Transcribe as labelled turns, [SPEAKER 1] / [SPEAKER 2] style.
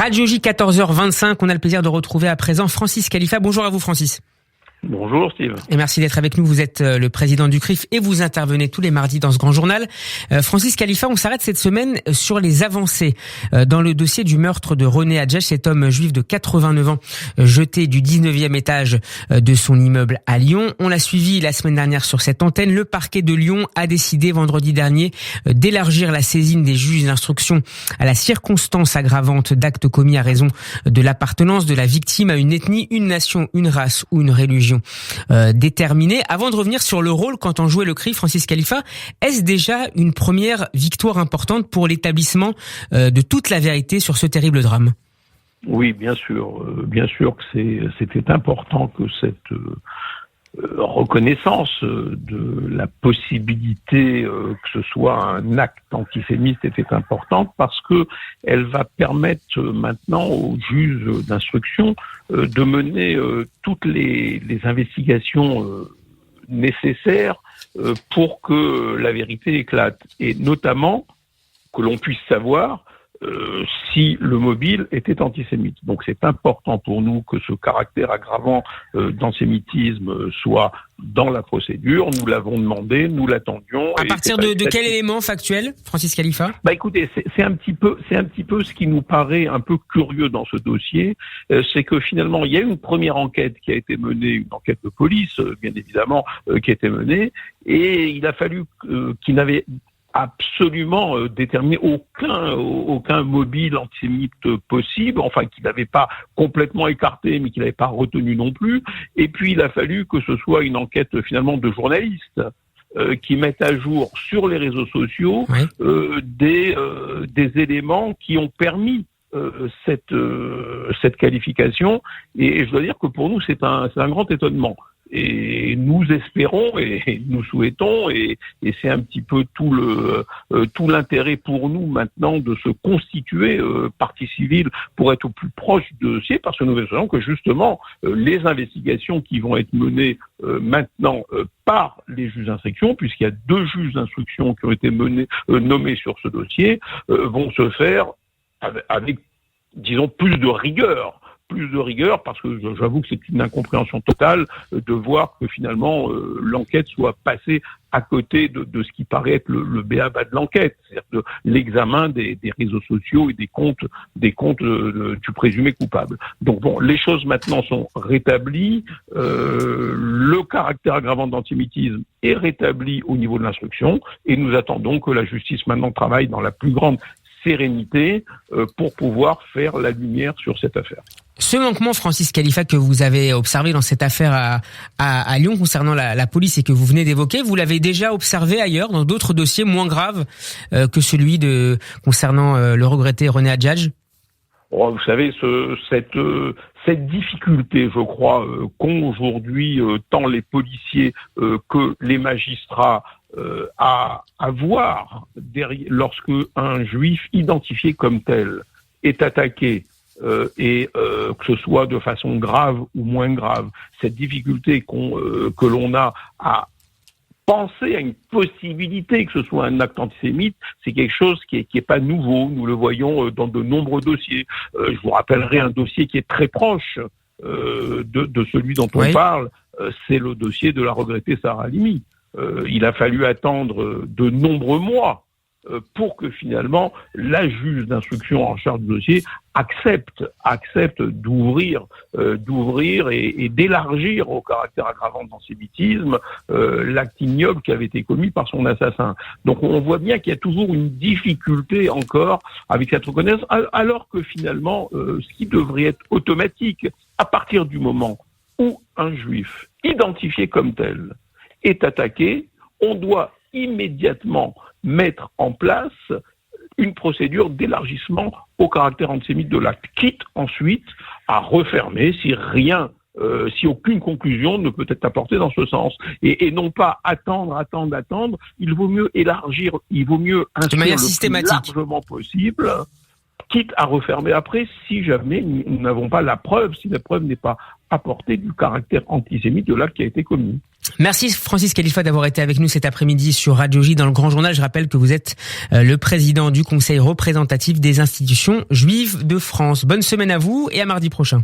[SPEAKER 1] Radio J 14h25, on a le plaisir de retrouver à présent Francis Khalifa. Bonjour à vous Francis.
[SPEAKER 2] Bonjour Steve.
[SPEAKER 1] Et merci d'être avec nous. Vous êtes le président du CRIF et vous intervenez tous les mardis dans ce grand journal. Francis Khalifa, on s'arrête cette semaine sur les avancées dans le dossier du meurtre de René Hadjadj, cet homme juif de 89 ans jeté du 19e étage de son immeuble à Lyon. On l'a suivi la semaine dernière sur cette antenne. Le parquet de Lyon a décidé vendredi dernier d'élargir la saisine des juges d'instruction à la circonstance aggravante d'actes commis à raison de l'appartenance de la victime à une ethnie, une nation, une race ou une religion déterminée. Avant de revenir sur le rôle quand on jouait le CRIF, Francis Khalifa, est-ce déjà une première victoire importante pour l'établissement de toute la vérité sur ce terrible drame ?
[SPEAKER 2] Oui, bien sûr que c'était important que cette reconnaissance de la possibilité que ce soit un acte antisémite était importante parce que elle va permettre maintenant aux juges d'instruction de mener toutes les investigations nécessaires pour que la vérité éclate et notamment que l'on puisse savoir si le mobile était antisémite. Donc c'est important pour nous que ce caractère aggravant d'antisémitisme soit dans la procédure. Nous l'avons demandé, nous l'attendions.
[SPEAKER 1] À partir de quel élément factuel, Francis Khalifa ?
[SPEAKER 2] Écoutez, c'est un petit peu ce qui nous paraît un peu curieux dans ce dossier, c'est que finalement il y a une première enquête qui a été menée, une enquête de police, bien évidemment, qui a été menée, et il a fallu qu'il n'avait absolument déterminé aucun mobile antisémite possible, enfin qu'il n'avait pas complètement écarté mais qu'il n'avait pas retenu non plus, et puis il a fallu que ce soit une enquête finalement de journalistes qui mettent à jour sur les réseaux sociaux des éléments qui ont permis cette qualification, et je dois dire que pour nous c'est un grand étonnement. Et nous espérons et nous souhaitons, et c'est un petit peu tout l'intérêt pour nous maintenant de se constituer partie civile pour être au plus proche du dossier, parce que nous espérons que justement les investigations qui vont être menées maintenant par les juges d'instruction, puisqu'il y a 2 juges d'instruction qui ont été nommés sur ce dossier, vont se faire avec disons plus de rigueur, parce que j'avoue que c'est une incompréhension totale de voir que finalement l'enquête soit passée à côté de ce qui paraît être le b.a.-ba de l'enquête, c'est-à-dire de l'examen des réseaux sociaux et des comptes du présumé coupable. Donc bon, les choses maintenant sont rétablies, le caractère aggravant d'antisémitisme est rétabli au niveau de l'instruction, et nous attendons que la justice maintenant travaille dans la plus grande sérénité pour pouvoir faire la lumière sur cette affaire.
[SPEAKER 1] Ce manquement, Francis Khalifa, que vous avez observé dans cette affaire à Lyon concernant la police et que vous venez d'évoquer, vous l'avez déjà observé ailleurs, dans d'autres dossiers moins graves que celui concernant le regretté René Hadjadj ?
[SPEAKER 2] Vous savez, cette difficulté, je crois, qu'ont aujourd'hui tant les policiers que les magistrats à voir lorsque un juif identifié comme tel est attaqué et que ce soit de façon grave ou moins grave, cette difficulté que l'on a à penser à une possibilité que ce soit un acte antisémite, c'est quelque chose qui est pas nouveau. Nous le voyons dans de nombreux dossiers. Je vous rappellerai un dossier qui est très proche de celui dont on parle, c'est le dossier de la regrettée Sarah Halimi. Il a fallu attendre de nombreux mois pour que finalement la juge d'instruction en charge du dossier accepte d'ouvrir et d'élargir au caractère aggravant d'antisémitisme l'acte ignoble qui avait été commis par son assassin. Donc on voit bien qu'il y a toujours une difficulté encore avec cette reconnaissance, alors que finalement ce qui devrait être automatique, à partir du moment où un juif identifié comme tel est attaqué, on doit immédiatement mettre en place une procédure d'élargissement au caractère antisémite de l'acte, quitte ensuite à refermer si aucune conclusion ne peut être apportée dans ce sens. Et non pas attendre, il vaut mieux élargir, il vaut mieux instruire le plus largement possible, quitte à refermer après si jamais nous n'avons pas la preuve, si la preuve n'est pas apportée du caractère antisémite de l'acte qui a été commis.
[SPEAKER 1] Merci Francis Khalifa d'avoir été avec nous cet après-midi sur Radio J dans le Grand Journal. Je rappelle que vous êtes le président du Conseil représentatif des institutions juives de France. Bonne semaine à vous et à mardi prochain.